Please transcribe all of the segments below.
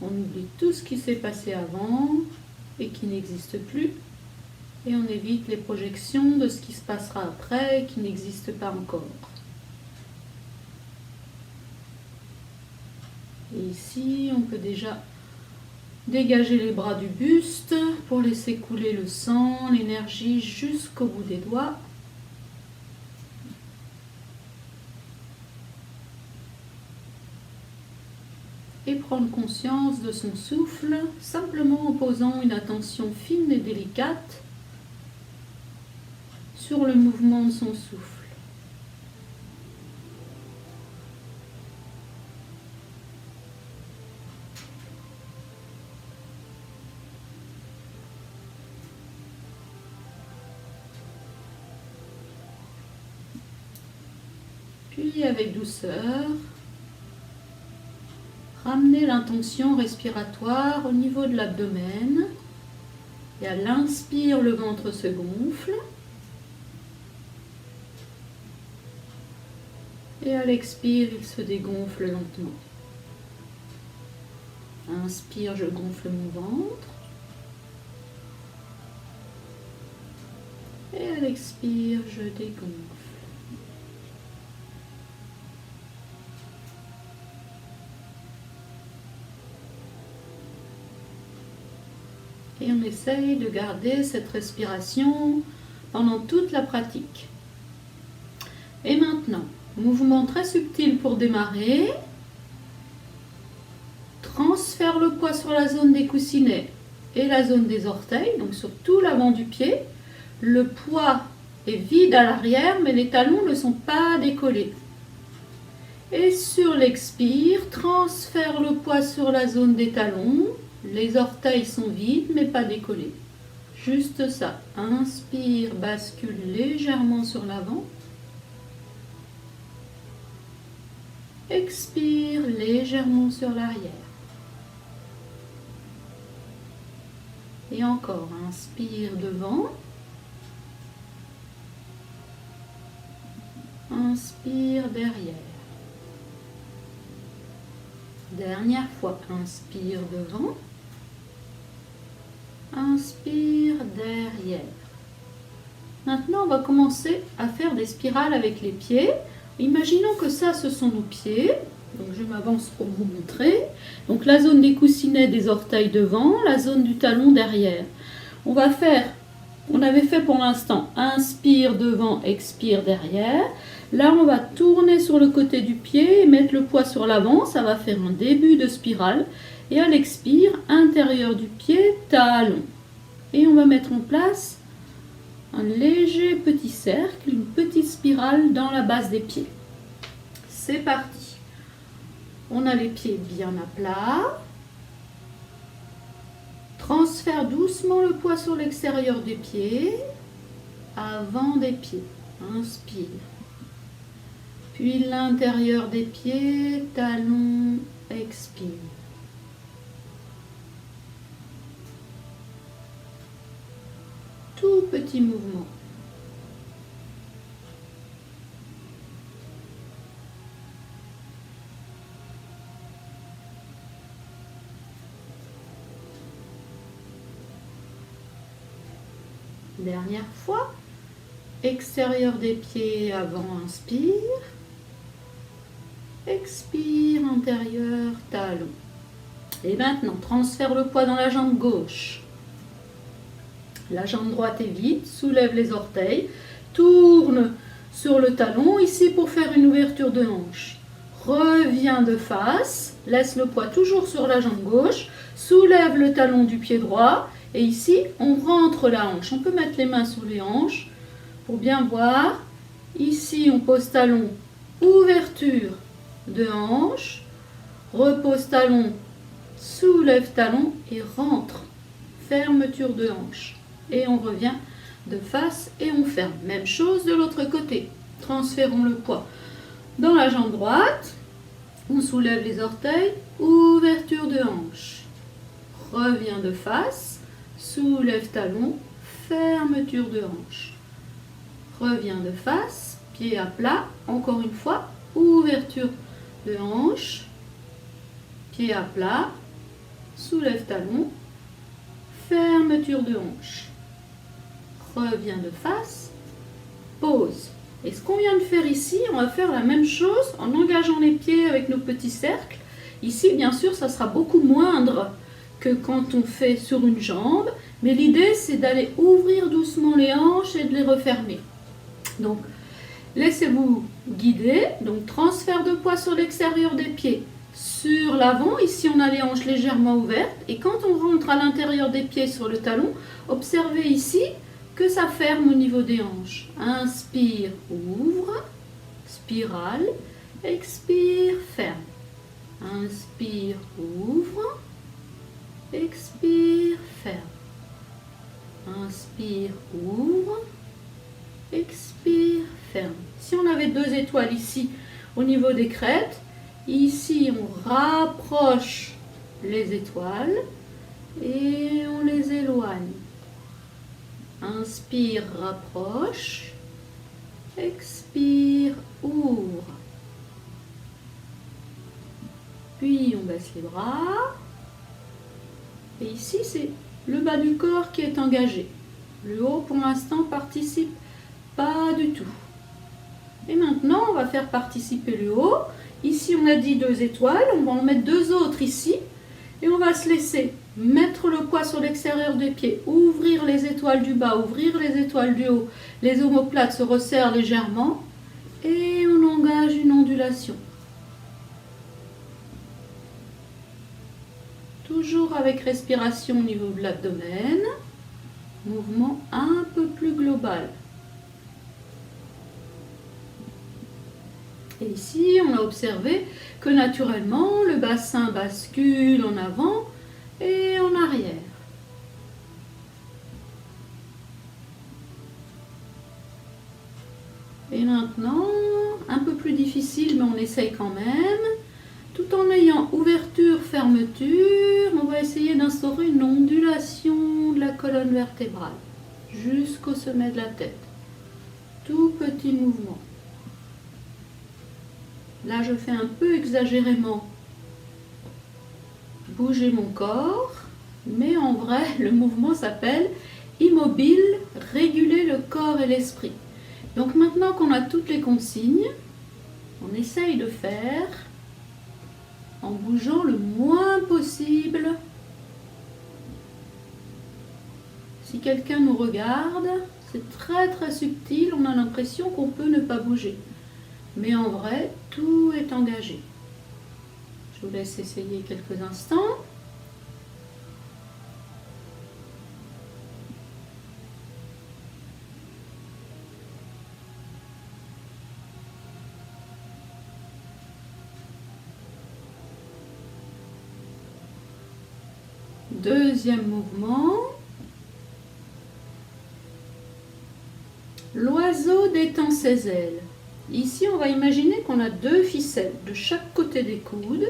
On oublie tout ce qui s'est passé avant et qui n'existe plus. Et on évite les projections de ce qui se passera après et qui n'existe pas encore. Et ici, on peut déjà dégager les bras du buste pour laisser couler le sang, l'énergie jusqu'au bout des doigts. Et prendre conscience de son souffle, simplement en posant une attention fine et délicate sur le mouvement de son souffle. Puis avec douceur, ramenez l'intention respiratoire au niveau de l'abdomen. Et à l'inspire, le ventre se gonfle. Et à l'expire, il se dégonfle lentement. Inspire, je gonfle mon ventre. Et à l'expire, je dégonfle. Et on essaye de garder cette respiration pendant toute la pratique. Et maintenant, mouvement très subtil pour démarrer. Transfère le poids sur la zone des coussinets et la zone des orteils, donc sur tout l'avant du pied. Le poids est vide à l'arrière, mais les talons ne sont pas décollés. Et sur l'expire, transfère le poids sur la zone des talons. Les orteils sont vides, mais pas décollés. Juste ça. Inspire, bascule légèrement sur l'avant. Expire légèrement sur l'arrière. Et encore, inspire devant. Inspire derrière. Dernière fois, inspire devant. Inspire derrière. Maintenant, on va commencer à faire des spirales avec les pieds. Imaginons que ça, ce sont nos pieds. Donc, je m'avance pour vous montrer. Donc, la zone des coussinets des orteils devant, la zone du talon derrière. On va faire, on avait fait pour l'instant, inspire devant, expire derrière. Là, on va tourner sur le côté du pied et mettre le poids sur l'avant. Ça va faire un début de spirale. Et à l'expire, intérieur du pied, talon. Et on va mettre en place un léger petit cercle, une petite spirale dans la base des pieds. C'est parti. On a les pieds bien à plat. Transfère doucement le poids sur l'extérieur des pieds, avant des pieds. Inspire. Puis l'intérieur des pieds, talon, expire. Tout petit mouvement. Dernière fois. Extérieur des pieds, avant, inspire. Expire, intérieur, talon. Et maintenant, transfère le poids dans la jambe gauche. La jambe droite est vide, soulève les orteils, tourne sur le talon, ici pour faire une ouverture de hanche. Reviens de face, laisse le poids toujours sur la jambe gauche, soulève le talon du pied droit, et ici, on rentre la hanche. On peut mettre les mains sur les hanches pour bien voir. Ici, on pose talon, ouverture de hanche, repose talon, soulève talon et rentre, fermeture de hanche. Et on revient de face et on ferme. Même chose de l'autre côté. Transférons le poids dans la jambe droite. On soulève les orteils, ouverture de hanche. Reviens de face, soulève talon, fermeture de hanche. Reviens de face, pied à plat, encore une fois, ouverture de hanche, pied à plat, soulève talon, fermeture de hanche. Reviens de face, pose. Et ce qu'on vient de faire ici, on va faire la même chose en engageant les pieds avec nos petits cercles. Ici, bien sûr, ça sera beaucoup moindre que quand on fait sur une jambe, mais l'idée, c'est d'aller ouvrir doucement les hanches et de les refermer. Donc, laissez-vous guider. Donc, transfert de poids sur l'extérieur des pieds. Sur l'avant, ici, on a les hanches légèrement ouvertes. Et quand on rentre à l'intérieur des pieds sur le talon, observez ici que ça ferme au niveau des hanches. Inspire, ouvre, spirale, expire, ferme. Inspire, ouvre, expire, ferme. Inspire, ouvre, expire, ferme. Si on avait 2 étoiles ici au niveau des crêtes, ici on rapproche les étoiles et on les éloigne. Inspire, rapproche, expire, ouvre. Puis on baisse les bras. Et ici c'est le bas du corps qui est engagé. Le haut pour l'instant participe pas du tout. Et maintenant on va faire participer le haut. Ici on a dit 2 étoiles, on va en mettre 2 autres ici. Et on va se laisser mettre le poids sur l'extérieur des pieds, ouvrir les étoiles du bas, ouvrir les étoiles du haut. Les omoplates se resserrent légèrement et on engage une ondulation. Toujours avec respiration au niveau de l'abdomen, mouvement un peu plus global. Et ici, on a observé que naturellement, le bassin bascule en avant et en arrière. Et maintenant, un peu plus difficile, mais on essaye quand même. Tout en ayant ouverture, fermeture, on va essayer d'instaurer une ondulation de la colonne vertébrale jusqu'au sommet de la tête. Tout petit mouvement. Là, je fais un peu exagérément bouger mon corps, mais en vrai, le mouvement s'appelle immobile, réguler le corps et l'esprit. Donc maintenant qu'on a toutes les consignes, on essaye de faire en bougeant le moins possible. Si quelqu'un nous regarde, c'est très très subtil, on a l'impression qu'on peut ne pas bouger. Mais en vrai, tout est engagé. Je vous laisse essayer quelques instants. Deuxième mouvement. L'oiseau détend ses ailes. Ici, on va imaginer qu'on a 2 ficelles de chaque côté des coudes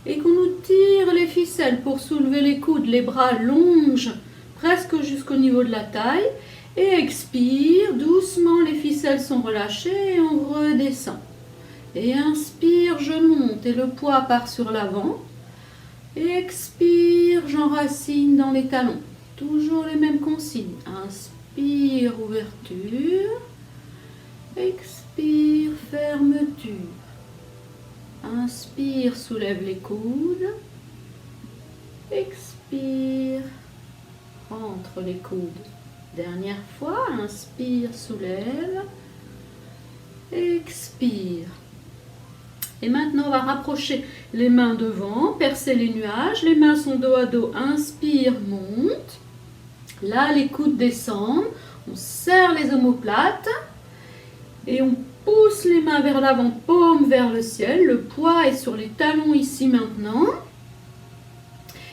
et qu'on nous tire les ficelles pour soulever les coudes. Les bras longent presque jusqu'au niveau de la taille et expire. Doucement, les ficelles sont relâchées et on redescend. Et inspire, je monte et le poids part sur l'avant. Et expire, j'enracine dans les talons. Toujours les mêmes consignes. Inspire, ouverture. Expire, fermeture. Inspire, soulève les coudes. Expire, rentre les coudes. Dernière fois, inspire, soulève. Expire. Et maintenant, on va rapprocher les mains devant, percer les nuages. Les mains sont dos à dos. Inspire, monte. Là, les coudes descendent. On serre les omoplates. Et on pousse les mains vers l'avant, paume vers le ciel. Le poids est sur les talons ici maintenant.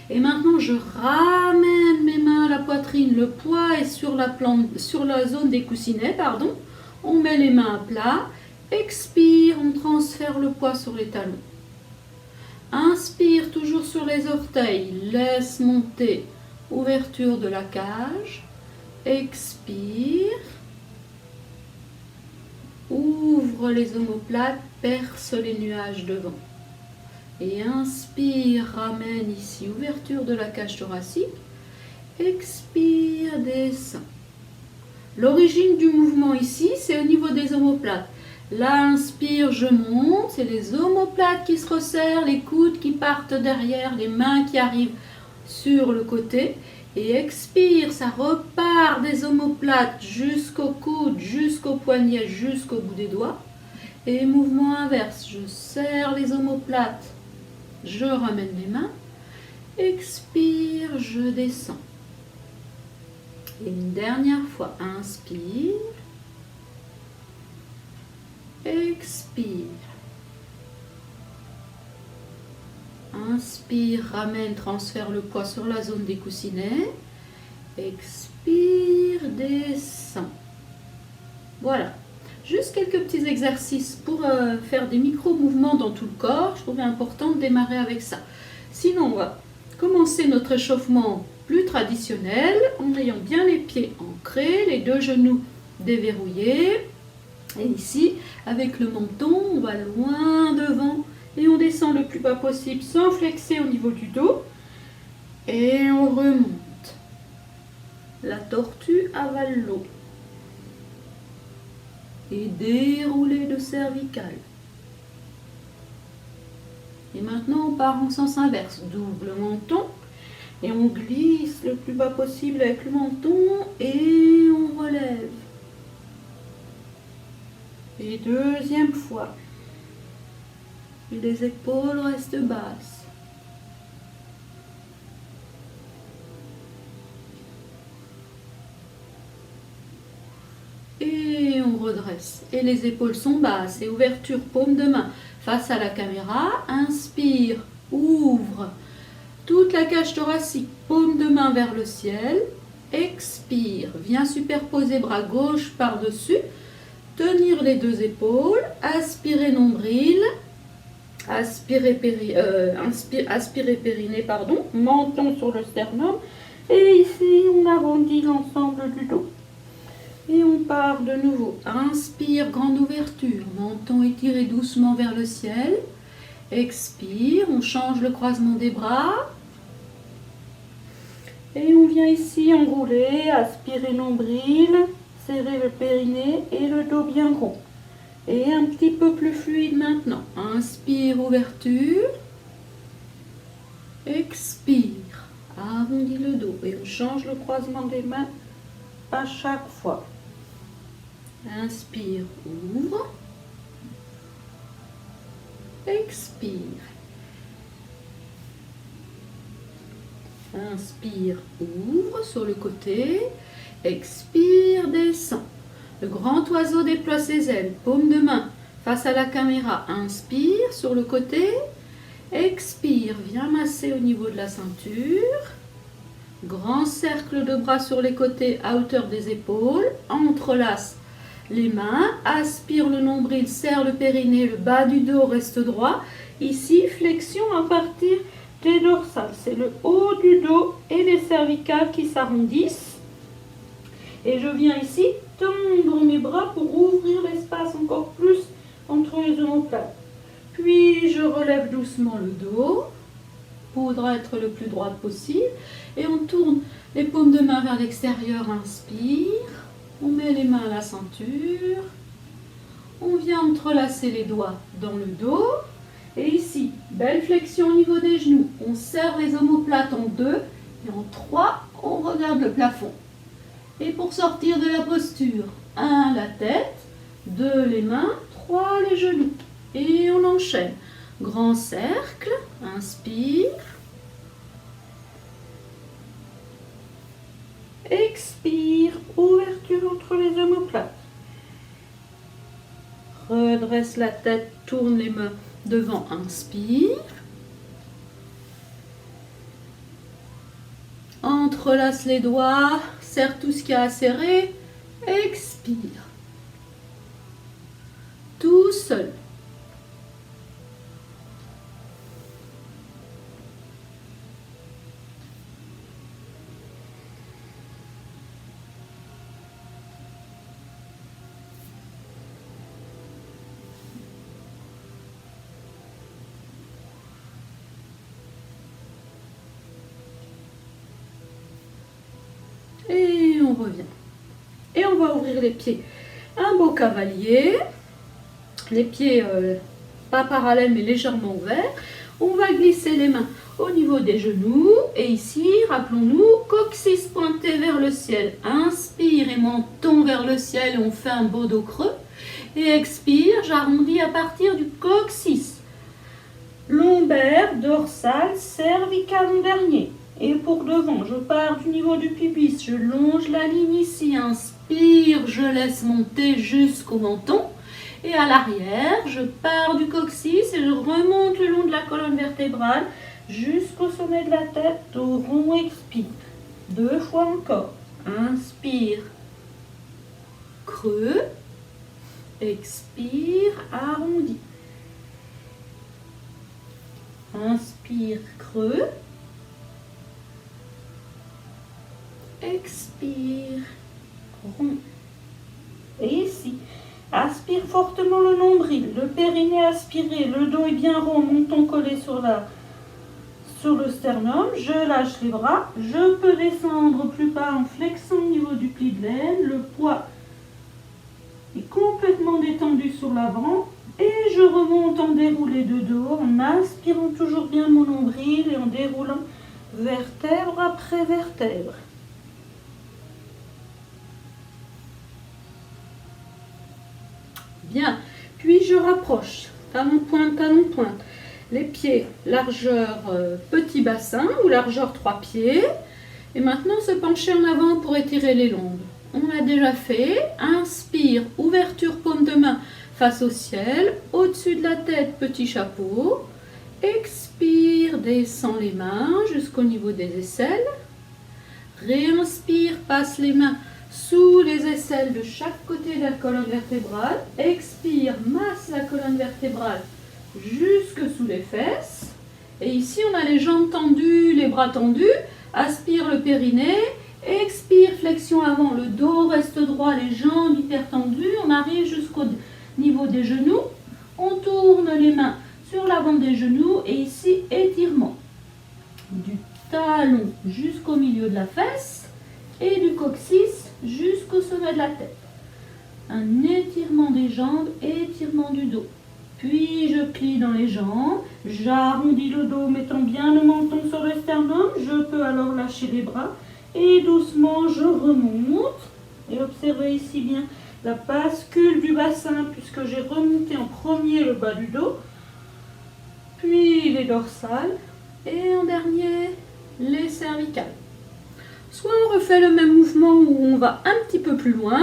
Et maintenant, je ramène mes mains à la poitrine. Le poids est sur la zone des coussinets, pardon. On met les mains à plat. Expire, on transfère le poids sur les talons. Inspire, toujours sur les orteils. Laisse monter. Ouverture de la cage. Expire. Ouvre les omoplates, perce les nuages devant. Et inspire, ramène ici, ouverture de la cage thoracique. Expire, descend. L'origine du mouvement ici, c'est au niveau des omoplates. Là, inspire, je monte, c'est les omoplates qui se resserrent, les coudes qui partent derrière, les mains qui arrivent sur le côté. Et expire, ça repart des omoplates jusqu'au coude, jusqu'au poignet, jusqu'au bout des doigts. Et mouvement inverse, je serre les omoplates, je ramène les mains. Expire, je descends. Et une dernière fois, inspire. Expire. Inspire, ramène, transfère le poids sur la zone des coussinets. Expire, descend. Voilà. Juste quelques petits exercices pour faire des micro-mouvements dans tout le corps. Je trouvais important de démarrer avec ça. Sinon, on va commencer notre échauffement plus traditionnel en ayant bien les pieds ancrés, les deux genoux déverrouillés. Et ici, avec le menton, on va loin devant et on descend le plus bas possible sans flexer au niveau du dos. Et on remonte. La tortue avale l'eau. Et dérouler le cervical. Et maintenant, on part en sens inverse. Double menton. Et on glisse le plus bas possible avec le menton. Et on relève. Et deuxième fois. Et les épaules restent basses. Et on redresse. Et les épaules sont basses. Et ouverture, paume de main face à la caméra. Inspire, ouvre toute la cage thoracique, paume de main vers le ciel. Expire, viens superposer bras gauche par-dessus. Tenir les deux épaules. Aspirer nombril. Aspirer périnée, pardon. Menton sur le sternum. Et ici, on arrondit l'ensemble du dos. Et on part de nouveau. Inspire, grande ouverture. Menton étiré doucement vers le ciel. Expire, on change le croisement des bras. Et on vient ici enrouler, aspirer nombril, serrer le périnée et le dos bien rond. Et un petit peu plus fluide maintenant. Inspire, ouverture. Expire, arrondis le dos. Et on change le croisement des mains à chaque fois. Inspire, ouvre. Expire. Inspire, ouvre sur le côté. Expire, descend. Le grand oiseau déploie ses ailes, paume de main face à la caméra. Inspire sur le côté. Expire, viens masser au niveau de la ceinture. Grand cercle de bras sur les côtés à hauteur des épaules. Entrelace les mains, aspire le nombril, serre le périnée, le bas du dos reste droit. Ici, flexion à partir des dorsales. C'est le haut du dos et les cervicales qui s'arrondissent. Et je viens ici tendre mes bras pour ouvrir l'espace encore plus entre les omoplates. Puis je relève doucement le dos pour être le plus droit possible. Et on tourne les paumes de main vers l'extérieur. Inspire. On met les mains à la ceinture. On vient entrelacer les doigts dans le dos. Et ici, belle flexion au niveau des genoux. On serre les omoplates en 2. Et en 3, on regarde le plafond. Et pour sortir de la posture, 1 la tête, 2 les mains, 3 les genoux. Et on enchaîne. Grand cercle. Inspire. Expire, ouverture entre les omoplates. Redresse la tête, tourne les mains devant, inspire. Entrelace les doigts, serre tout ce qu'il y a à serrer, expire. Tout seul. Et on revient. Et on va ouvrir les pieds. Un beau cavalier. Les pieds pas parallèles mais légèrement ouverts. On va glisser les mains au niveau des genoux. Et ici, rappelons-nous, coccyx pointé vers le ciel. Inspire et menton vers le ciel. On fait un beau dos creux. Et expire, j'arrondis à partir du coccyx. Lombaire, dorsal, cervical en dernier. Et pour devant, je pars du niveau du pubis, je longe la ligne ici, inspire, je laisse monter jusqu'au menton. Et à l'arrière, je pars du coccyx et je remonte le long de la colonne vertébrale jusqu'au sommet de la tête, dos rond, expire. 2 fois encore. Inspire, creux, expire, arrondi. Inspire, creux. Expire, rond. Et ici, aspire fortement le nombril, le périnée aspiré, le dos est bien rond, menton collé sur le sternum. Je lâche les bras, je peux descendre plus bas en flexant au niveau du pli de l'aine. Le poids est complètement détendu sur l'avant. Et je remonte en déroulé de dos, en inspirant toujours bien mon nombril et en déroulant vertèbre après vertèbre. Bien, puis je rapproche, talon pointe, les pieds, largeur petit bassin ou largeur 3 pieds. Et maintenant se pencher en avant pour étirer les lombes. On l'a déjà fait, inspire, ouverture paume de main face au ciel, au-dessus de la tête, petit chapeau. Expire, descend les mains jusqu'au niveau des aisselles. Réinspire, passe les mains sous les aisselles de chaque côté de la colonne vertébrale. Expire, masse la colonne vertébrale jusque sous les fesses. Et ici, on a les jambes tendues, les bras tendus. Aspire le périnée. Expire, flexion avant. Le dos reste droit, les jambes hyper tendues. On arrive jusqu'au niveau des genoux. On tourne les mains sur l'avant des genoux. Et ici, étirement. Du talon jusqu'au milieu de la fesse. Et du coccyx jusqu'au sommet de la tête. Un étirement des jambes, étirement du dos. Puis je plie dans les jambes, j'arrondis le dos, mettant bien le menton sur le sternum. Je peux alors lâcher les bras et doucement je remonte. Et observez ici bien la bascule du bassin puisque j'ai remonté en premier le bas du dos. Puis les dorsales et en dernier les cervicales. Soit on refait le même mouvement où on va un petit peu plus loin.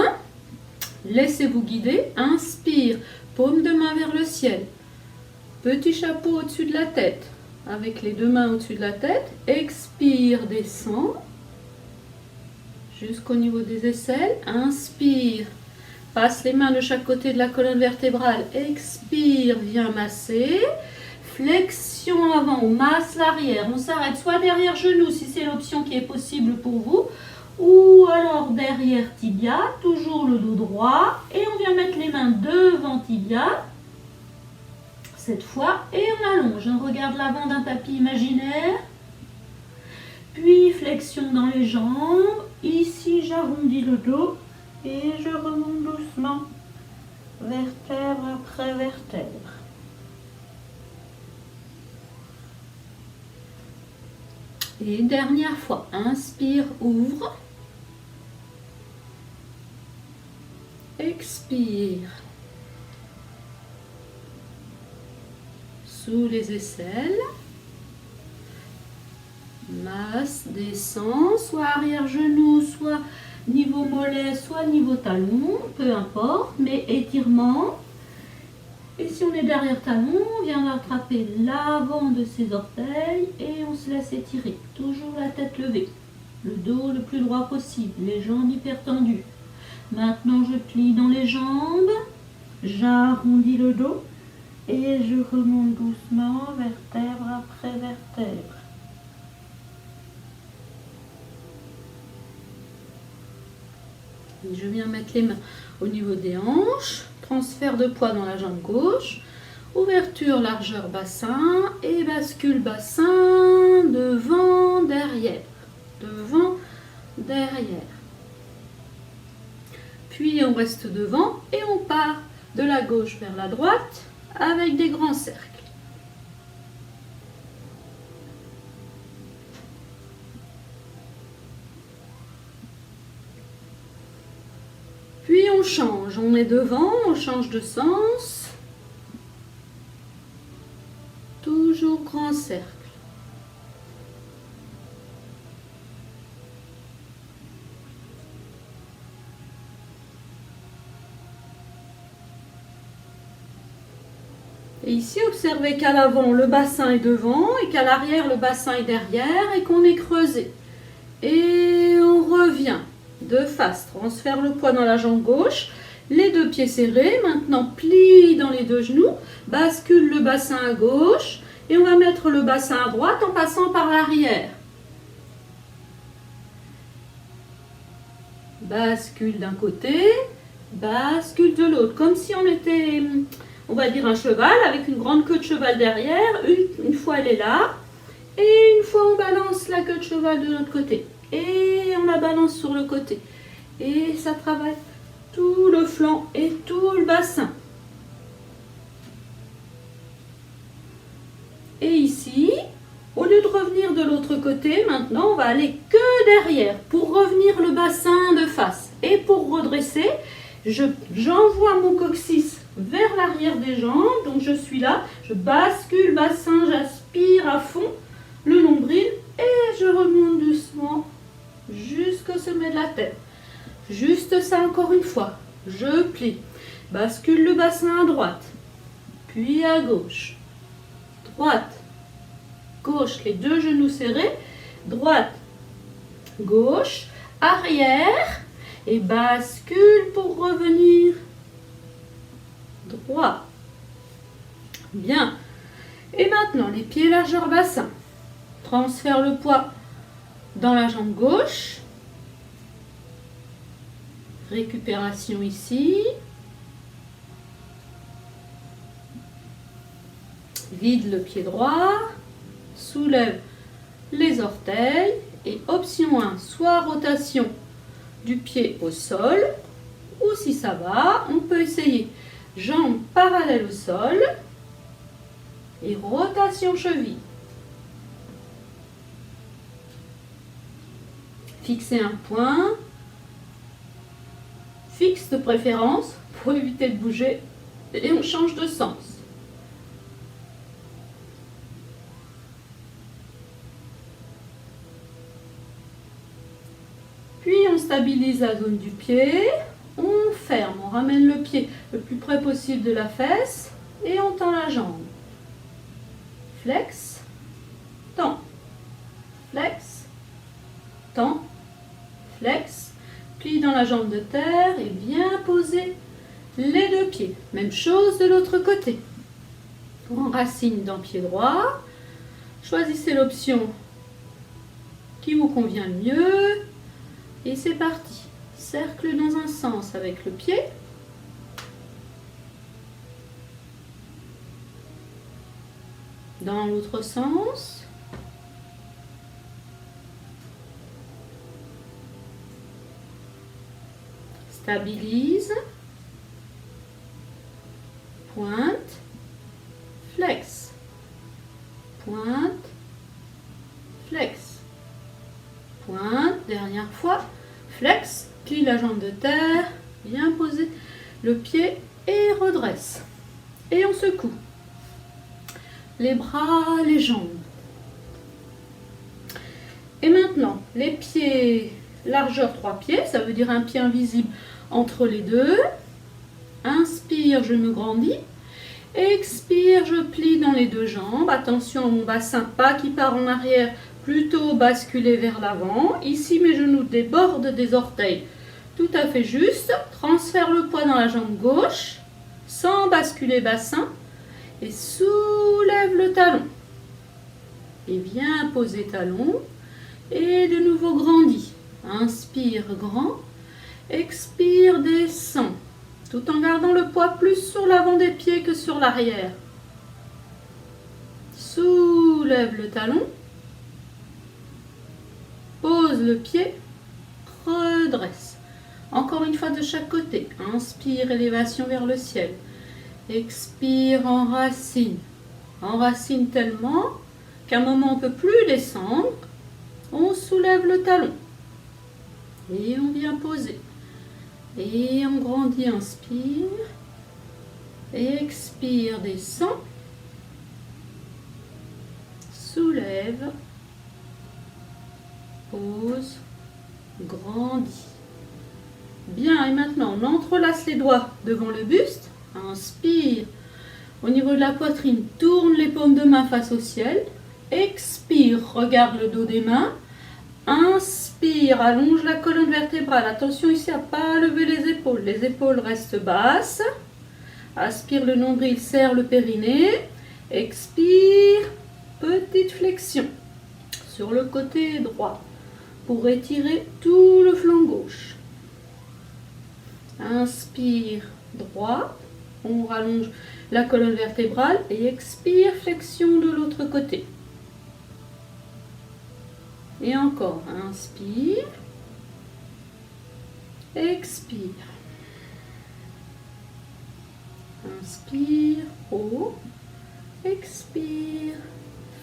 Laissez-vous guider. Inspire, paume de main vers le ciel. Petit chapeau au-dessus de la tête. Avec les 2 mains au-dessus de la tête. Expire, descend. Jusqu'au niveau des aisselles. Inspire. Passe les mains de chaque côté de la colonne vertébrale. Expire, viens masser. Flexion avant, on masse l'arrière, on s'arrête soit derrière genou si c'est l'option qui est possible pour vous, ou alors derrière tibia, toujours le dos droit, et on vient mettre les mains devant tibia, cette fois, et on allonge, on regarde l'avant d'un tapis imaginaire, puis flexion dans les jambes, ici j'arrondis le dos, et je remonte doucement, vertèbre après vertèbre. Et une dernière fois, inspire, ouvre. Expire. Sous les aisselles. Masse, descend, soit arrière genou, soit niveau mollet, soit niveau talon, peu importe, mais étirement. Et si on est derrière talon, on vient attraper l'avant de ses orteils et on se laisse étirer. Toujours la tête levée, le dos le plus droit possible, les jambes hyper tendues. Maintenant, je plie dans les jambes, j'arrondis le dos et je remonte doucement, vertèbre après vertèbre. Et je viens mettre les mains au niveau des hanches. Transfert de poids dans la jambe gauche, ouverture largeur bassin et bascule bassin devant, derrière, devant, derrière. Puis on reste devant et on part de la gauche vers la droite avec des grands cercles. Puis on change, on est devant, on change de sens. Toujours grand cercle. Et ici, observez qu'à l'avant, le bassin est devant et qu'à l'arrière, le bassin est derrière et qu'on est creusé. Et on revient de face, transfère le poids dans la jambe gauche, les deux pieds serrés, maintenant plie dans les deux genoux, bascule le bassin à gauche et on va mettre le bassin à droite en passant par l'arrière. Bascule d'un côté, bascule de l'autre, comme si on était, on va dire, un cheval avec une grande queue de cheval derrière. Une fois elle est là, et une fois on balance la queue de cheval de l'autre côté. Et on la balance sur le côté. Et ça travaille tout le flanc et tout le bassin. Et ici, au lieu de revenir de l'autre côté, maintenant on va aller que derrière pour revenir le bassin de face. Et pour redresser, j'envoie mon coccyx vers l'arrière des jambes. Donc je suis là, je bascule bassin, j'aspire à fond le nombril et je remonte doucement jusqu'au sommet de la tête. Juste ça encore une fois. Je plie. Bascule le bassin à droite. Puis à gauche. Droite. Gauche. Les deux genoux serrés. Droite. Gauche. Arrière. Et bascule pour revenir. Droit. Bien. Et maintenant, les pieds largeur bassin. Transfère le poids dans la jambe gauche. Récupération ici. Vide le pied droit. Soulève les orteils. Et option 1, soit rotation du pied au sol. Ou si ça va, on peut essayer jambes parallèles au sol. Et rotation cheville. Fixez un point, fixe de préférence pour éviter de bouger et on change de sens. Puis on stabilise la zone du pied, on ferme, on ramène le pied le plus près possible de la fesse et on tend la jambe. Flex, tend, flex, tend. Flex, plie dans la jambe de terre et bien poser les deux pieds. Même chose de l'autre côté. Enracine dans pied droit. Choisissez l'option qui vous convient le mieux. Et c'est parti. Cercle dans un sens avec le pied. Dans l'autre sens. Stabilise, pointe, flex, pointe, flex, pointe, dernière fois, flex, plie la jambe de terre, bien poser le pied et redresse. Et on secoue les bras, les jambes. Et maintenant, les pieds, largeur 3 pieds, ça veut dire un pied invisible entre les deux. Inspire, je me grandis. Expire, je plie dans les deux jambes. Attention à mon bassin, pas qui part en arrière, plutôt basculer vers l'avant. Ici, mes genoux débordent des orteils. Tout à fait juste. Transfère le poids dans la jambe gauche, sans basculer bassin. Et soulève le talon. Et bien poser talon. Et de nouveau grandis. Inspire, grand. Expire, descend. Tout en gardant le poids plus sur l'avant des pieds que sur l'arrière. Soulève le talon. Pose le pied. dresse. Encore une fois de chaque côté. Inspire, élévation vers le ciel. Expire, enracine. Enracine tellement qu'à un moment on ne peut plus descendre. On soulève le talon. Et on vient poser. Et on grandit, inspire. Expire, descend. Soulève. Pose. Grandit. Bien, et maintenant on entrelace les doigts devant le buste. Inspire. Au niveau de la poitrine, tourne les paumes de main face au ciel. Expire, regarde le dos des mains. Inspire, allonge la colonne vertébrale. Attention ici à ne pas lever les épaules. Les épaules restent basses. Aspire le nombril, serre le périnée. Expire, petite flexion sur le côté droit pour étirer tout le flanc gauche. Inspire, droit. On rallonge la colonne vertébrale et expire, flexion de l'autre côté. Et encore, inspire, expire. Inspire, haut, expire,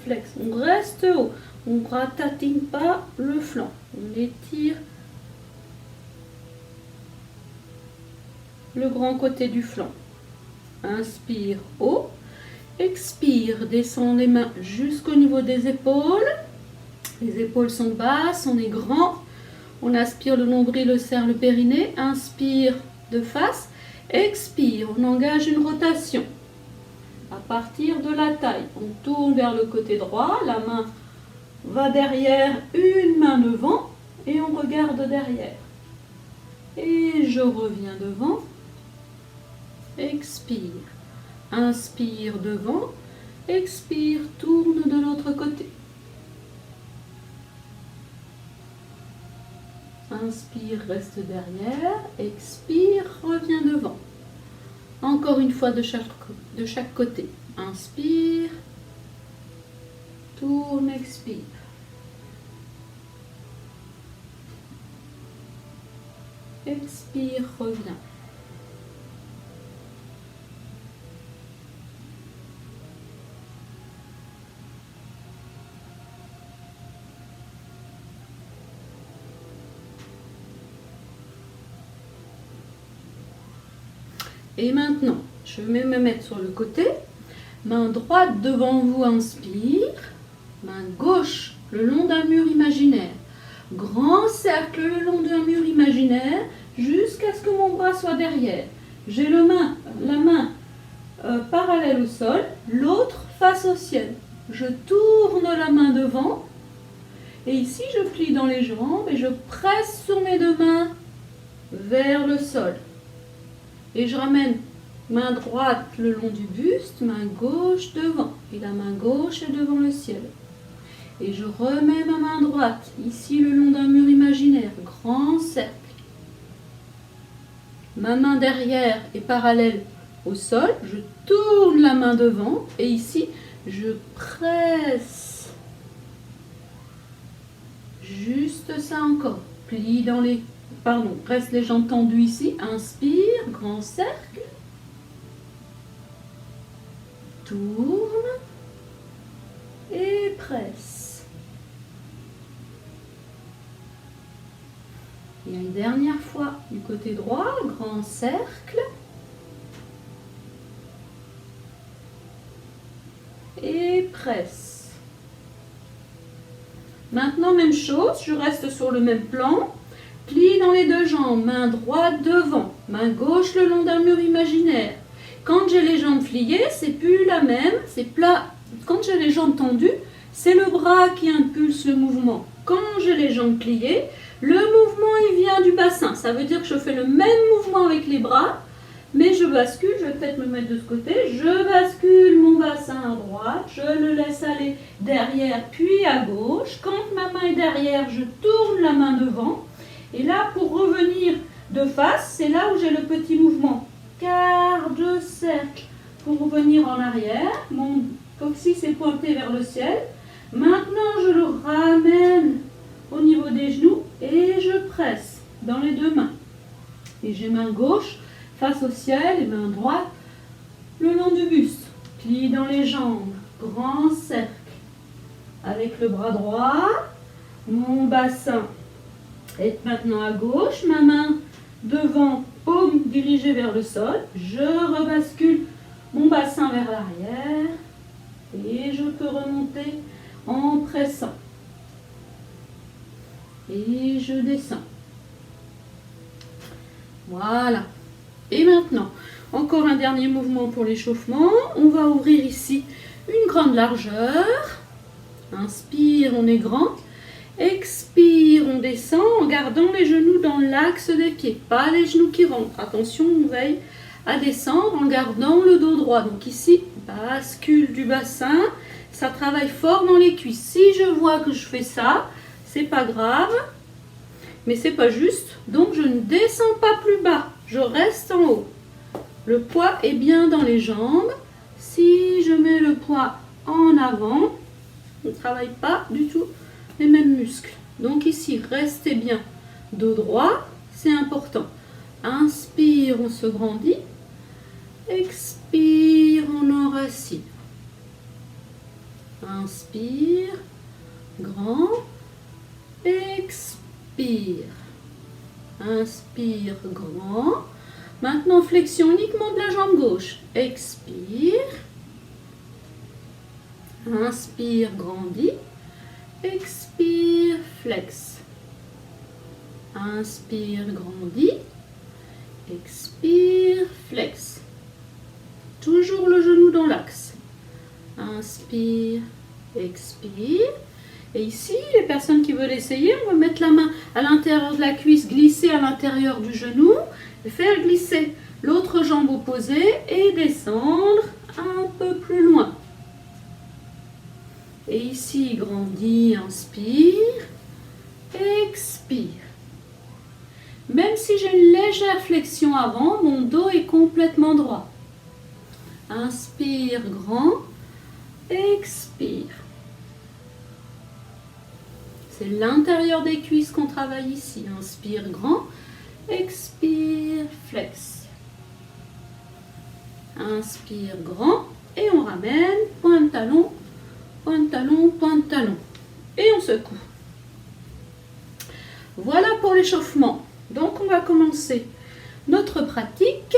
flex. On reste haut, on ne ratatine pas le flanc, on étire le grand côté du flanc. Inspire, haut, expire, descend les mains jusqu'au niveau des épaules. Les épaules sont basses, on est grand. On aspire le nombril, serre le périnée. Inspire de face. Expire, on engage une rotation. À partir de la taille, on tourne vers le côté droit. La main va derrière, une main devant. Et on regarde derrière. Et je reviens devant. Expire. Inspire devant. Expire, tourne de l'autre côté. Inspire, reste derrière. Expire, reviens devant. Encore une fois de chaque côté. Inspire. Tourne, expire. Expire, reviens. Et maintenant, je vais me mettre sur le côté. Main droite devant vous, inspire. Main gauche le long d'un mur imaginaire. Grand cercle le long d'un mur imaginaire jusqu'à ce que mon bras soit derrière. J'ai la main parallèle au sol, l'autre face au ciel. Je tourne la main devant. Et ici, je plie dans les jambes et je presse sur mes deux mains vers le sol. Et je ramène main droite le long du buste, main gauche devant. Et la main gauche est devant le ciel. Et je remets ma main droite, ici le long d'un mur imaginaire, grand cercle. Ma main derrière est parallèle au sol. Je tourne la main devant et ici, je presse. Juste ça encore. Plie dans les... Pardon, reste les jambes tendues ici. Inspire, grand cercle. Tourne. Et presse. Et une dernière fois du côté droit, grand cercle. Et presse. Maintenant, même chose, je reste sur le même plan. Plie dans les deux jambes, main droite devant, main gauche le long d'un mur imaginaire. Quand j'ai les jambes pliées, c'est plus la même, c'est plat. Quand j'ai les jambes tendues, c'est le bras qui impulse le mouvement. Quand j'ai les jambes pliées, le mouvement il vient du bassin. Ça veut dire que je fais le même mouvement avec les bras, mais je bascule, je vais peut-être me mettre de ce côté, je bascule mon bassin à droite, je le laisse aller derrière puis à gauche. Quand ma main est derrière, je tourne la main devant. Et là, pour revenir de face, c'est là où j'ai le petit mouvement. Quart de cercle pour revenir en arrière. Mon coccyx est pointé vers le ciel. Maintenant, je le ramène au niveau des genoux et je presse. dans les deux mains. Et j'ai main gauche face au ciel et main droite le long du buste. Plie dans les jambes, grand cercle. Avec le bras droit, mon bassin est maintenant à gauche, ma main devant, paume dirigée vers le sol. Je rebascule mon bassin vers l'arrière et je peux remonter en pressant. Et je descends. Voilà. Et maintenant, encore un dernier mouvement pour l'échauffement. On va ouvrir ici une grande largeur. Inspire, on est grand. Expire, on descend en gardant les genoux dans l'axe des pieds. Pas les genoux qui rentrent. Attention, on veille à descendre en gardant le dos droit. Donc ici, bascule du bassin. Ça travaille fort dans les cuisses. Si je vois que je fais ça, c'est pas grave. Mais c'est pas juste. Donc je ne descends pas plus bas. Je reste en haut. Le poids est bien dans les jambes. Si je mets le poids en avant, on ne travaille pas du tout les mêmes muscles. Donc ici, restez bien dos droit, c'est important. Inspire, on se grandit. Expire, on enracine. Inspire, grand. Expire. Inspire, grand. Maintenant, flexion uniquement de la jambe gauche. Expire. Inspire, grandis. Expire, flex. Inspire, grandis. Expire, flex. Toujours le genou dans l'axe. Inspire, expire. Et ici, les personnes qui veulent essayer, on va mettre la main à l'intérieur de la cuisse, glisser à l'intérieur du genou, et faire glisser l'autre jambe opposée et descendre un peu plus loin. Et ici, grandis, inspire, expire. Même si j'ai une légère flexion avant, mon dos est complètement droit. Inspire, grand, expire. C'est l'intérieur des cuisses qu'on travaille ici. Inspire, grand, expire, flex. Inspire, grand, et on ramène, point de talon, point de talon, point de talon. Et on secoue. Voilà pour l'échauffement. Donc on va commencer notre pratique.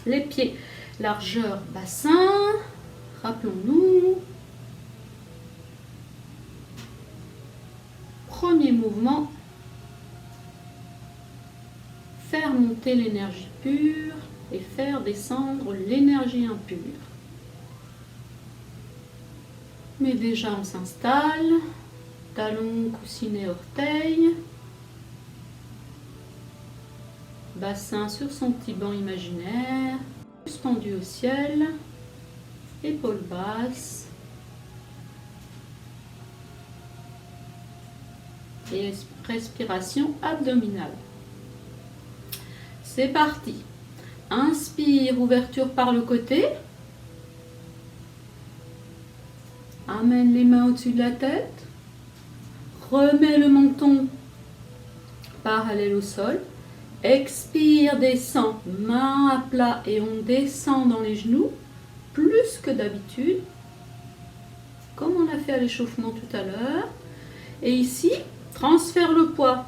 Les pieds, largeur bassin. Rappelons-nous. Premier mouvement. Faire monter l'énergie pure et faire descendre l'énergie impure. Mais déjà on s'installe, talons, coussinets, orteils, bassin sur son petit banc imaginaire, suspendu au ciel, épaules basses et respiration abdominale. C'est parti. Inspire, ouverture par le côté. Amène les mains au-dessus de la tête. Remets le menton parallèle au sol. Expire, descend, main à plat et on descend dans les genoux, plus que d'habitude, comme on a fait à l'échauffement tout à l'heure. Et ici, transfère le poids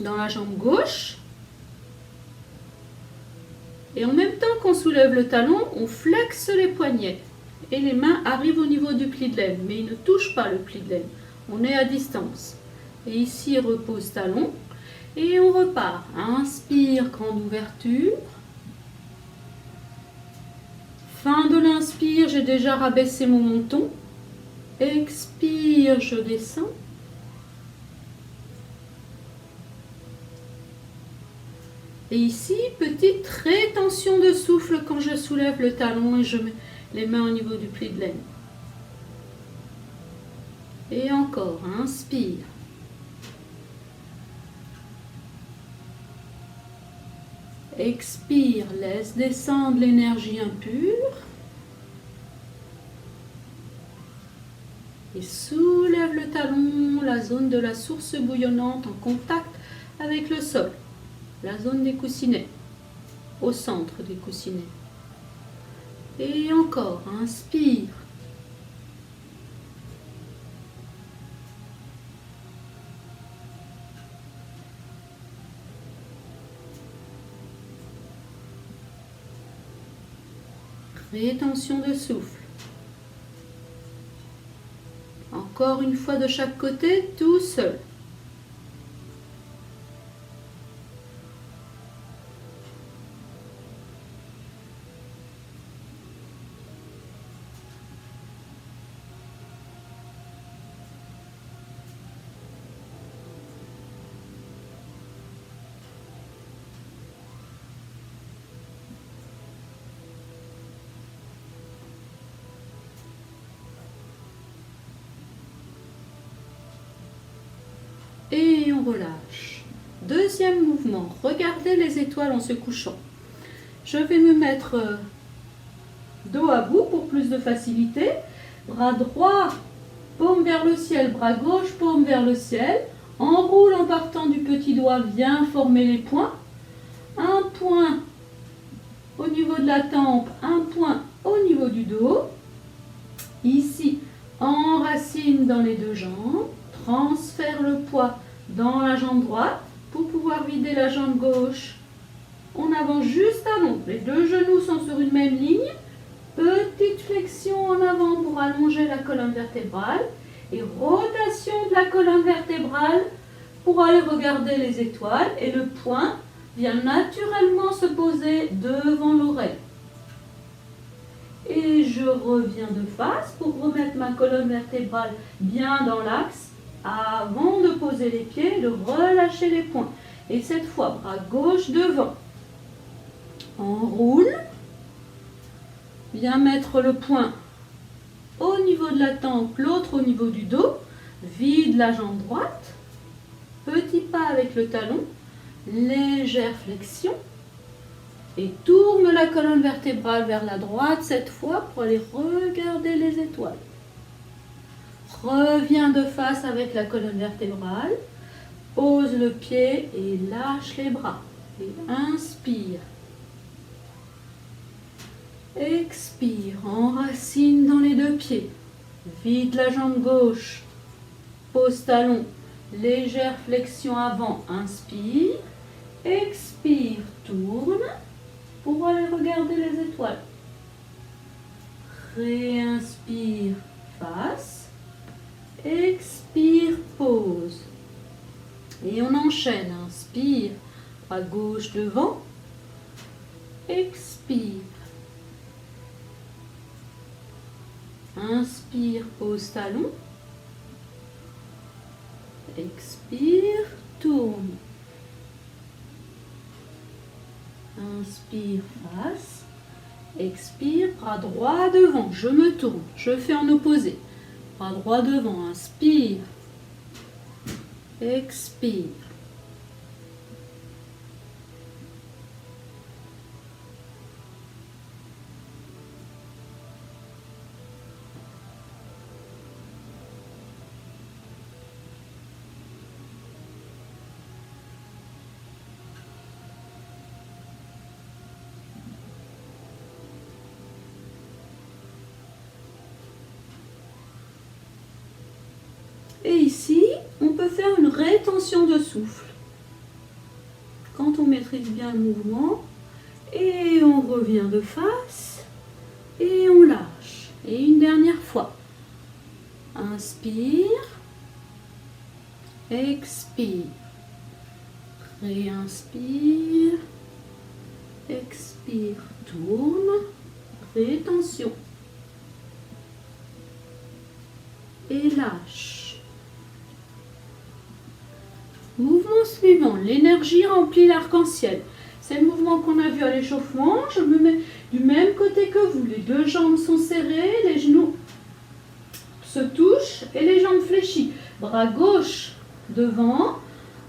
dans la jambe gauche. Et en même temps qu'on soulève le talon, on flexe les poignets. Et les mains arrivent au niveau du pli de laine, mais ils ne touchent pas le pli de laine. On est à distance. Et ici, repose talon. Et on repart. Inspire, grande ouverture. Fin de l'inspire, j'ai déjà rabaissé mon menton. Expire, je descends. Et ici, petite rétention de souffle quand je soulève le talon et je mets les mains au niveau du pli de laine. Et encore, inspire. Expire, laisse descendre l'énergie impure. Et soulève le talon, la zone de la source bouillonnante en contact avec le sol, la zone des coussinets, au centre des coussinets. Et encore, inspire. Rétention de souffle. Encore une fois de chaque côté, tout seul. Et on relâche. Deuxième mouvement, regardez les étoiles en se couchant. Je vais me mettre dos à bout pour plus de facilité. Bras droit, paume vers le ciel, bras gauche, paume vers le ciel. Enroule en partant du petit doigt, viens former les points. Un point au niveau de la tempe, un point au niveau du dos. Ici, enracine dans les deux jambes. Transfère le poids dans la jambe droite pour pouvoir vider la jambe gauche. On avance juste avant. Les deux genoux sont sur une même ligne. Petite flexion en avant pour allonger la colonne vertébrale. Et rotation de la colonne vertébrale pour aller regarder les étoiles. Et le poing vient naturellement se poser devant l'oreille. Et je reviens de face pour remettre ma colonne vertébrale bien dans l'axe. Avant de poser les pieds, de relâcher les poings. Et cette fois, bras gauche devant. Enroule. Viens mettre le poing au niveau de la tempe, l'autre au niveau du dos. Vide la jambe droite. Petit pas avec le talon. Légère flexion. Et tourne la colonne vertébrale vers la droite cette fois pour aller regarder les étoiles. Reviens de face avec la colonne vertébrale. Pose le pied et lâche les bras. Et inspire. Expire. Enracine dans les deux pieds. Vide la jambe gauche. Pose talon. Légère flexion avant. Inspire. Expire. Tourne pour aller regarder les étoiles. Réinspire. Face. Expire, pause. Et on enchaîne. Inspire, bras gauche devant. Expire. Inspire, pose talon. Expire, tourne. Inspire, face. Expire, bras droit devant. Je me tourne. Je fais en opposé. Bras droit devant, inspire, expire. Et ici, on peut faire une rétention de souffle. Quand on maîtrise bien le mouvement, et on revient de face, et on lâche. Et une dernière fois. Inspire, expire, réinspire, expire, tourne, rétention. Et lâche. Mouvement suivant, l'énergie remplit l'arc-en-ciel. C'est le mouvement qu'on a vu à l'échauffement. Je me mets du même côté que vous. Les deux jambes sont serrées, les genoux se touchent et les jambes fléchies. Bras gauche devant,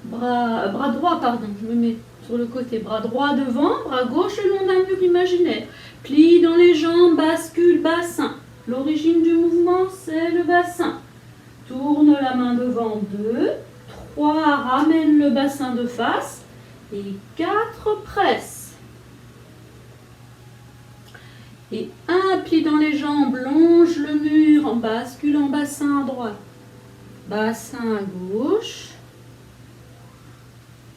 bras droit, pardon, je me mets sur le côté. Bras droit devant, bras gauche le long d'un mur imaginaire. Plie dans les jambes, bascule, bassin. L'origine du mouvement, c'est le bassin. Tourne la main devant, 2, 3, ramène le bassin de face et 4, presse. Et 1, plie dans les jambes, longe le mur, en bascule en bassin à droite, bassin à gauche,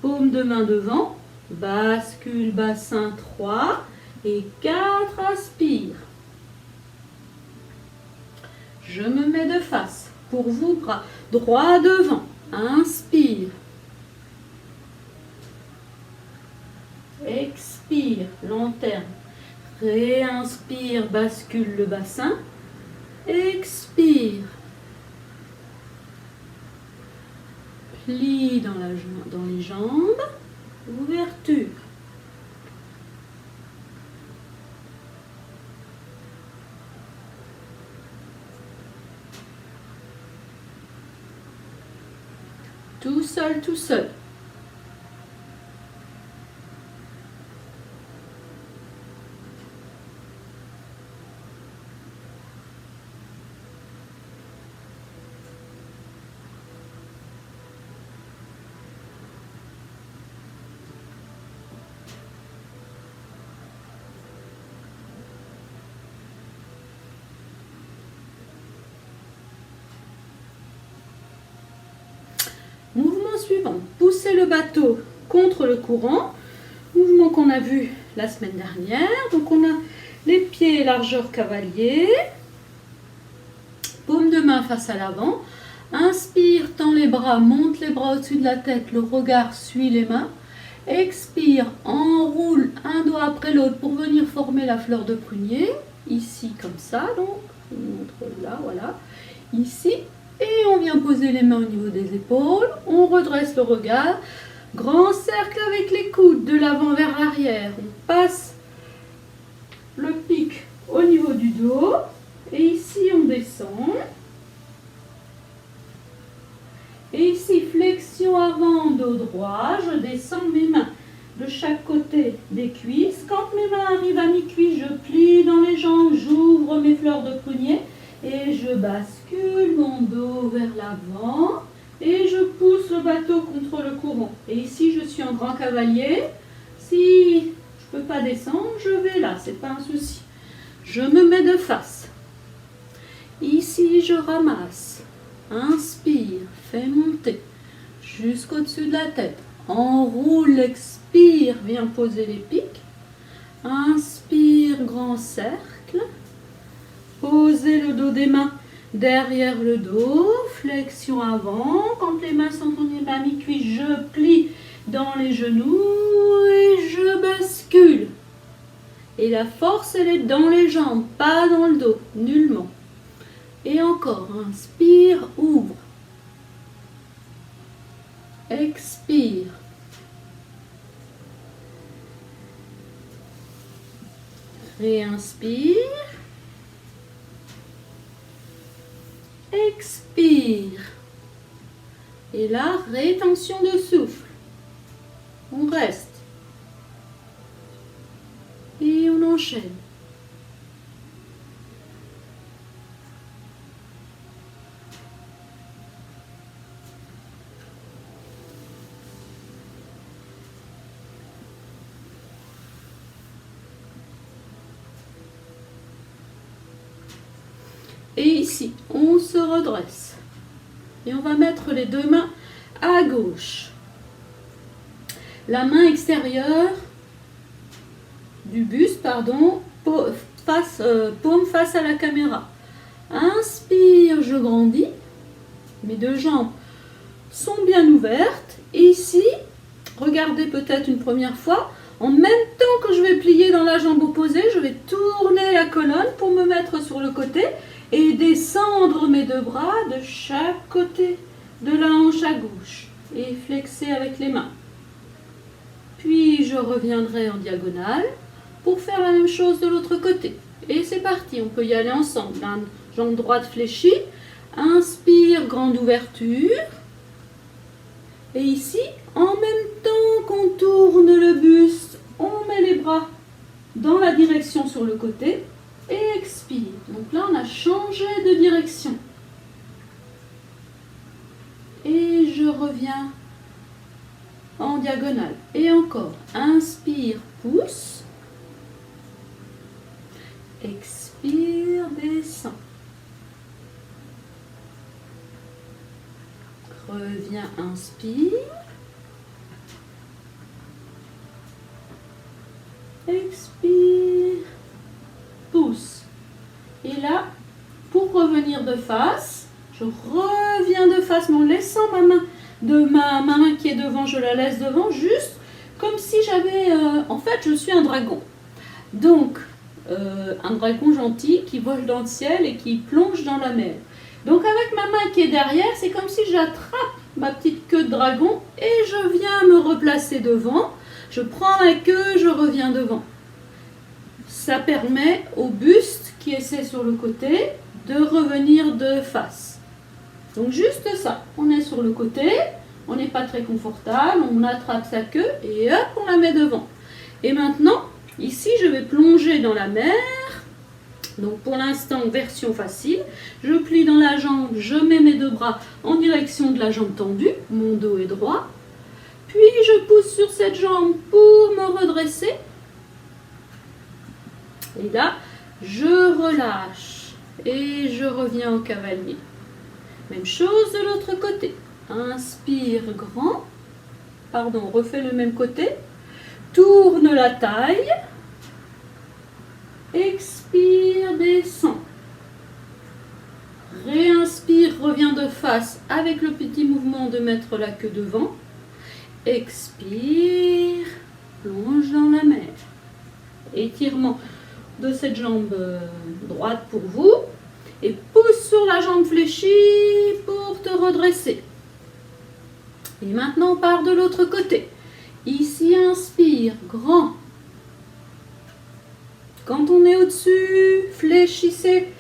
paume de main devant, bascule bassin 3 et 4, aspire. Je me mets de face. Pour vous, bras droit devant. Inspire. Expire, lanterne. Réinspire, bascule le bassin. Expire. Plie dans les jambes. Ouverture. Tout seul, tout seul. Mouvement suivant, pousser le bateau contre le courant, mouvement qu'on a vu la semaine dernière. Donc on a les pieds largeur cavalier, paume de main face à l'avant, inspire, tend les bras, monte les bras au-dessus de la tête, le regard suit les mains, expire, enroule un doigt après l'autre pour venir former la fleur de prunier, ici comme ça, donc je vous montre là, voilà, ici. Et on vient poser les mains au niveau des épaules, on redresse le regard, grand cercle avec les coudes de l'avant vers l'arrière, on passe le pic au niveau du dos et ici on descend. Et ici flexion avant, dos droit, je descends mes mains de chaque côté des cuisses. Quand mes mains arrivent à mi-cuisse, je plie dans les jambes, j'ouvre mes fleurs de prunier. Et je bascule mon dos vers l'avant et je pousse le bateau contre le courant. Et ici, je suis en grand cavalier. Si je ne peux pas descendre, je vais là, c'est pas un souci. Je me mets de face. Ici, je ramasse. Inspire, fais monter jusqu'au-dessus de la tête. Enroule, expire, viens poser les pics. Inspire, grand cercle. Posez le dos des mains derrière le dos, flexion avant. Quand les mains sont tournées à mi-cuisse, je plie dans les genoux et je bascule. Et la force, elle est dans les jambes, pas dans le dos, nullement. Et encore, inspire, ouvre. Expire. Réinspire. Expire. Et là, rétention de souffle. On reste. Et on enchaîne. Et ici, on se redresse. Et on va mettre les deux mains à gauche. La main extérieure du buste, pardon, paume face à la caméra. Inspire, je grandis. Mes deux jambes sont bien ouvertes. Et ici, regardez peut-être une première fois, en même temps que je vais plier dans la jambe opposée, je vais tourner la colonne pour me mettre sur le côté et descendre mes deux bras de chaque côté de la hanche à gauche et flexer avec les mains. Puis je reviendrai en diagonale pour faire la même chose de l'autre côté. Et c'est parti, on peut y aller ensemble. La jambe droite fléchie, inspire, grande ouverture. Et ici, en même temps qu'on tourne le buste, on met les bras dans la direction sur le côté et expire. Donc là, on a changé de direction. puis je reviens en diagonale. Et encore, inspire, pousse. Expire, descend. Reviens, inspire. Expire, pousse. Et là, pour revenir de face, je reviens de face, mais en laissant ma main qui est devant, je la laisse devant, juste comme si j'avais... en fait, je suis un dragon. Donc, un dragon gentil qui vole dans le ciel et qui plonge dans la mer. Donc, avec ma main qui est derrière, c'est comme si j'attrape ma petite queue de dragon et je viens me replacer devant. Je prends ma queue, je reviens devant. Ça permet au buste qui essaie sur le côté de revenir de face. Donc juste ça, on est sur le côté, on n'est pas très confortable, on attrape sa queue et hop, on la met devant. Et maintenant, ici je vais plonger dans la mer. Donc pour l'instant, version facile, je plie dans la jambe, je mets mes deux bras en direction de la jambe tendue, mon dos est droit. Puis je pousse sur cette jambe pour me redresser. Et là, je relâche et je reviens au cavalier. Même chose de l'autre côté. Inspire grand. Pardon, refais le même côté. Tourne la taille. Expire, descend. Réinspire, reviens de face avec le petit mouvement de mettre la queue devant. Expire, plonge dans la mer. Étirement de cette jambe droite pour vous. Et pousse sur la jambe fléchie pour te redresser. Et maintenant, on part de l'autre côté. Ici, inspire, grand. Quand on est au-dessus, fléchissez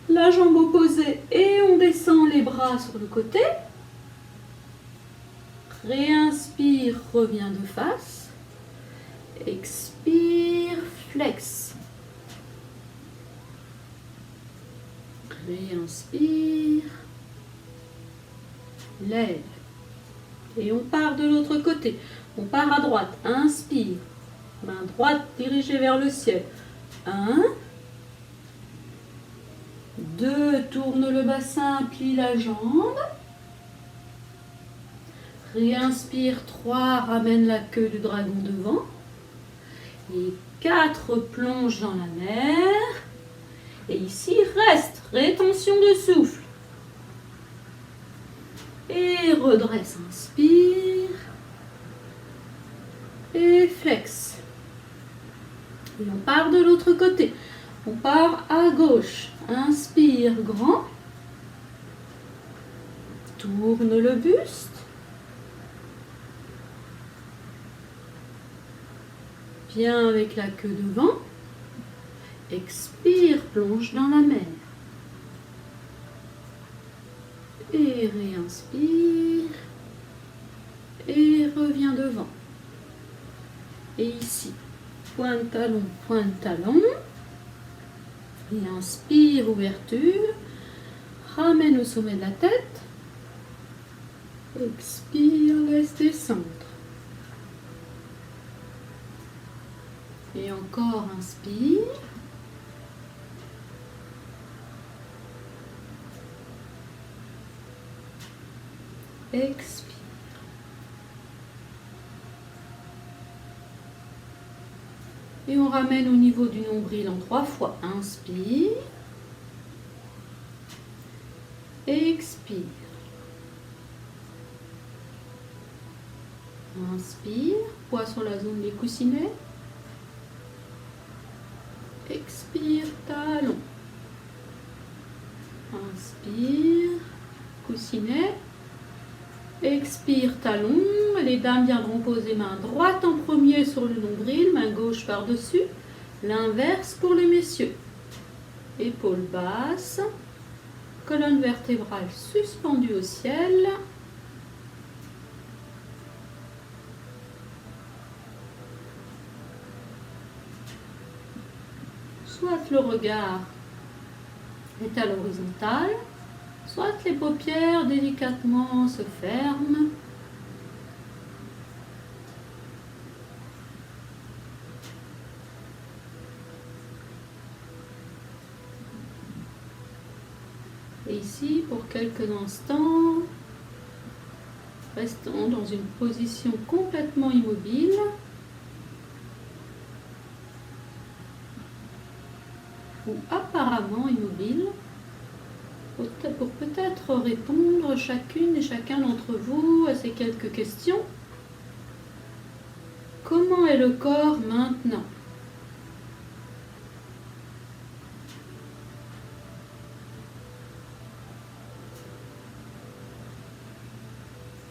la jambe opposée et on descend les bras sur le côté. Réinspire, reviens de face. Expire, flex. Réinspire, lève. Et on part de l'autre côté. On part à droite. Inspire. Main droite dirigée vers le ciel. 1. 2. Tourne le bassin, plie la jambe. Réinspire. 3. Ramène la queue du dragon devant. Et 4. Plonge dans la mer. Et ici, reste. Rétention de souffle. Et redresse, inspire. Et flex. Et on part de l'autre côté. On part à gauche. Inspire, grand. Tourne le buste. Viens avec la queue devant. Expire, plonge dans la mer. Et réinspire. Et reviens devant. Et ici, point de talon, point de talon. Réinspire, ouverture. Ramène au sommet de la tête. Expire, laisse descendre. Et encore, inspire. Expire. Et on ramène au niveau du nombril en 3 fois. Inspire. Expire. Inspire. Poids sur la zone des coussinets. Expire, talon. Inspire, coussinet. Expire, talon. Les dames viendront poser main droite en premier sur le nombril, main gauche par-dessus. L'inverse pour les messieurs. Épaules basses. Colonne vertébrale suspendue au ciel. Soit le regard est à l'horizontale, soit les paupières délicatement se ferment. Et ici, pour quelques instants, restons dans une position complètement immobile. Ou apparemment immobile, pour peut-être répondre chacune et chacun d'entre vous à ces quelques questions. Comment est le corps maintenant?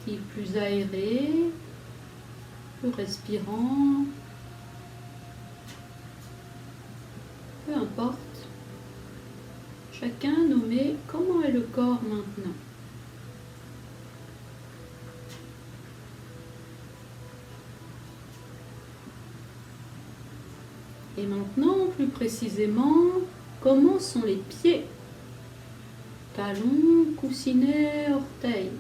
Est-il plus aéré, plus respirant? Peu importe. Chacun nommez comment est le corps maintenant. Et maintenant, plus précisément, comment sont les pieds? Talons, coussinets, orteils.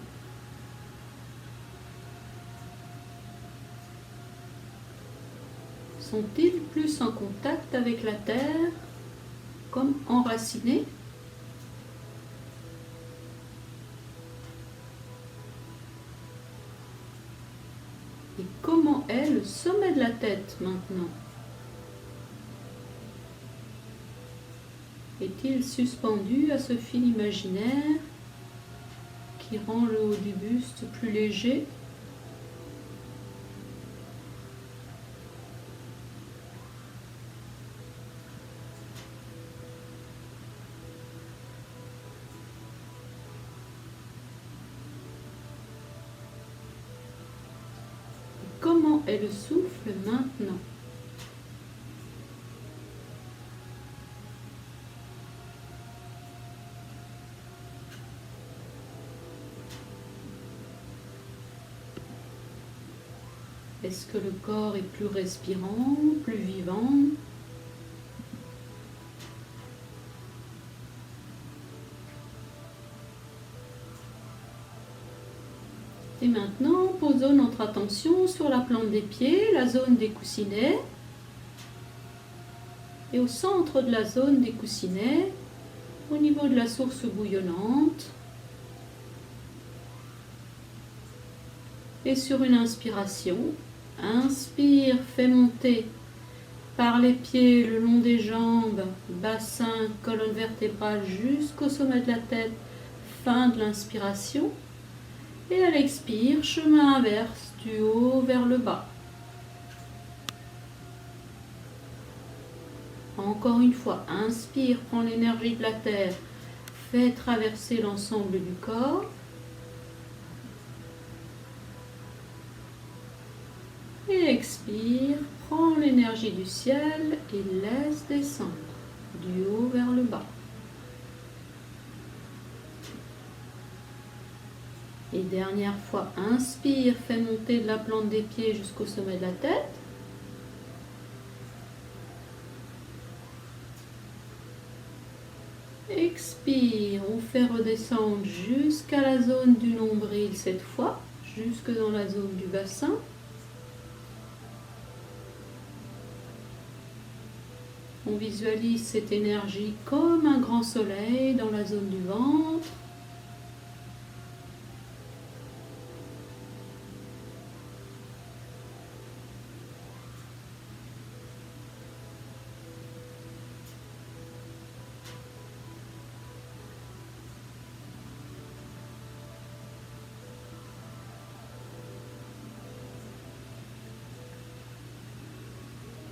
Sont-ils plus en contact avec la terre, comme enracinés? Et comment est le sommet de la tête maintenant? Est-il suspendu à ce fil imaginaire qui rend le haut du buste plus léger? Et comment est le souffle maintenant? Est-ce que le corps est plus respirant, plus vivant? Et maintenant, posons notre attention sur la plante des pieds, la zone des coussinets. Et au centre de la zone des coussinets, au niveau de la source bouillonnante. Et sur une inspiration, inspire, fais monter par les pieds le long des jambes, bassin, colonne vertébrale jusqu'au sommet de la tête, fin de l'inspiration. Et à l'expire, chemin inverse, du haut vers le bas. Encore une fois, inspire, prends l'énergie de la terre, fais traverser l'ensemble du corps. Et expire, prends l'énergie du ciel et laisse descendre du haut vers le bas. Et dernière fois, inspire, fais monter de la plante des pieds jusqu'au sommet de la tête. Expire, on fait redescendre jusqu'à la zone du nombril cette fois, jusque dans la zone du bassin. On visualise cette énergie comme un grand soleil dans la zone du ventre.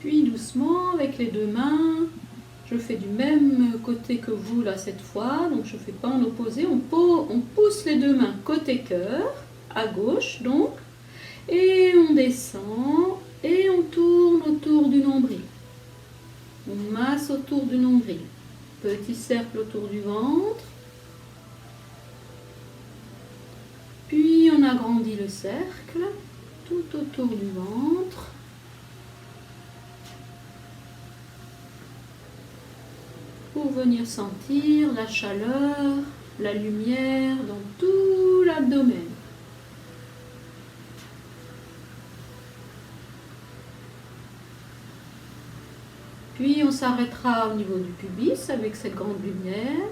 Puis doucement, avec les deux mains, je fais du même côté que vous là cette fois, donc je ne fais pas en opposé, on pousse les deux mains côté cœur, à gauche donc, et on descend, et on tourne autour du nombril. On masse autour du nombril. Petit cercle autour du ventre, puis on agrandit le cercle tout autour du ventre. Pour venir sentir la chaleur la lumière dans tout l'abdomen. Puis on s'arrêtera au niveau du pubis avec cette grande lumière.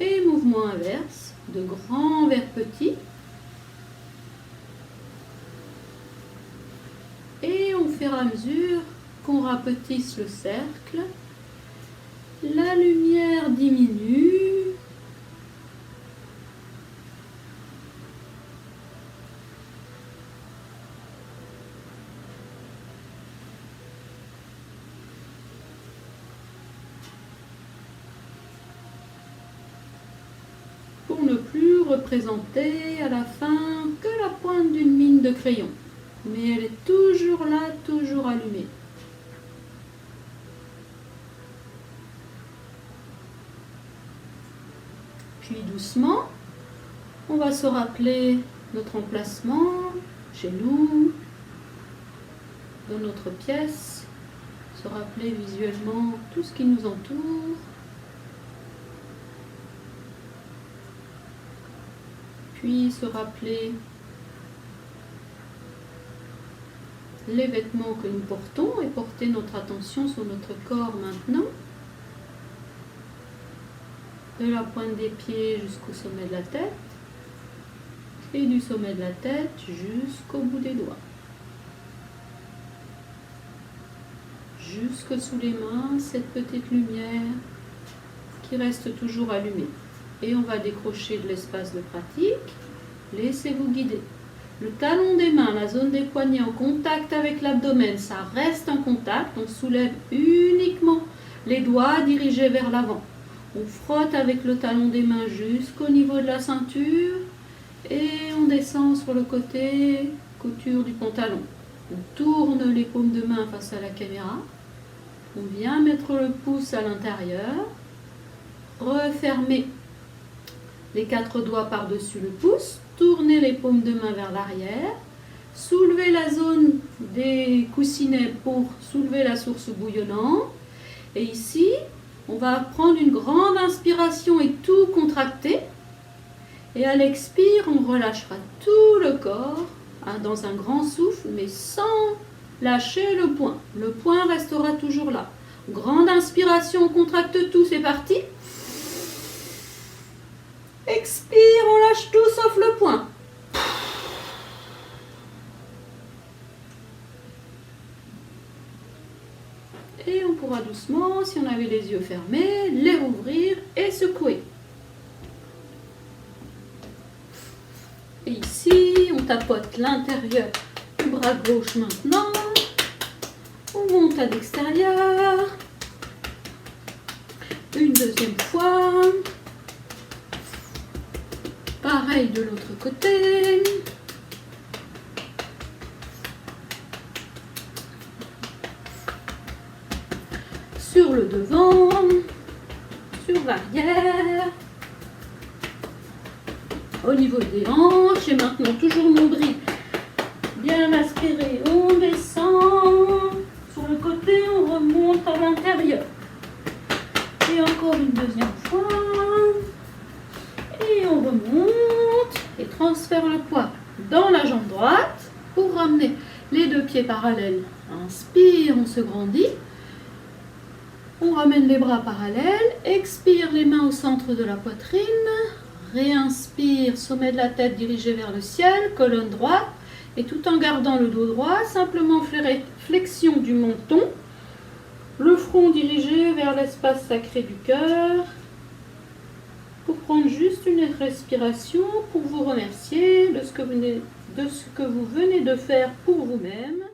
Et mouvement inverse, de grand vers petit. Et au fur et à mesure qu'on rapetisse le cercle, la lumière diminue. Pour ne plus représenter à la fin que la pointe d'une mine de crayon. Mais elle est toujours là, toujours allumée. Puis doucement, on va se rappeler notre emplacement chez nous, dans notre pièce, se rappeler visuellement tout ce qui nous entoure. Puis se rappeler les vêtements que nous portons et porter notre attention sur notre corps maintenant. De la pointe des pieds jusqu'au sommet de la tête et du sommet de la tête jusqu'au bout des doigts. Jusque sous les mains, cette petite lumière qui reste toujours allumée. Et on va décrocher de l'espace de pratique. Laissez-vous guider. Le talon des mains, la zone des poignets en contact avec l'abdomen, ça reste en contact. On soulève uniquement les doigts dirigés vers l'avant. On frotte avec le talon des mains jusqu'au niveau de la ceinture et on descend sur le côté, couture du pantalon. On tourne les paumes de main face à la caméra. On vient mettre le pouce à l'intérieur. Refermer les 4 doigts par-dessus le pouce. Tournez les paumes de main vers l'arrière. Soulevez la zone des coussinets pour soulever la source bouillonnante. Et ici, on va prendre une grande inspiration et tout contracter. Et à l'expire, on relâchera tout le corps dans un grand souffle, mais sans lâcher le poing. Le poing restera toujours là. Grande inspiration, on contracte tout, c'est parti. Expire, on lâche tout sauf le poing. Et on pourra doucement, si on avait les yeux fermés, les rouvrir et secouer. Et ici, on tapote l'intérieur du bras gauche maintenant. On monte à l'extérieur. Une deuxième fois. Pareil de l'autre côté. Sur le devant, sur l'arrière, au niveau des hanches et maintenant toujours nombril bien aspiré, on descend, sur le côté on remonte à l'intérieur et encore une deuxième fois et on remonte et transfère le poids dans la jambe droite pour ramener les 2 pieds parallèles. Inspire, on se grandit. On ramène les bras parallèles, expire les mains au centre de la poitrine, réinspire, sommet de la tête dirigé vers le ciel, colonne droite, et tout en gardant le dos droit, simplement flexion du menton, le front dirigé vers l'espace sacré du cœur, pour prendre juste une respiration, pour vous remercier de ce que vous venez de faire pour vous-même.